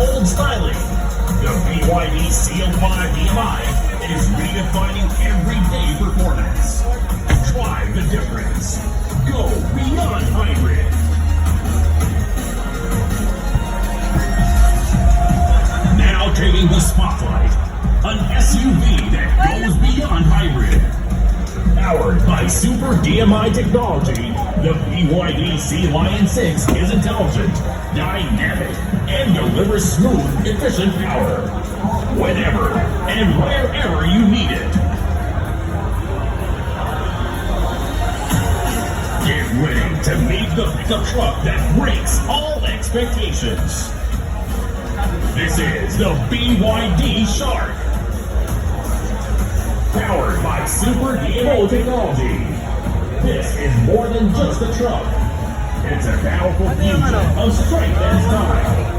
bold styling. The BYD Seagull DMI is redefining everyday performance. Drive the difference. Go beyond hybrid. Now taking the spotlight, an SUV that goes beyond hybrid. Powered by Super DMI technology, the BYD Seagull 6 is intelligent, dynamic, and delivers smooth, efficient power. Whenever and wherever you need it. Get ready to meet the pickup truck that breaks all expectations. This is the BYD Shark. Powered by Super DMO technology. This is more than just a truck. It's a powerful fusion of strength and style.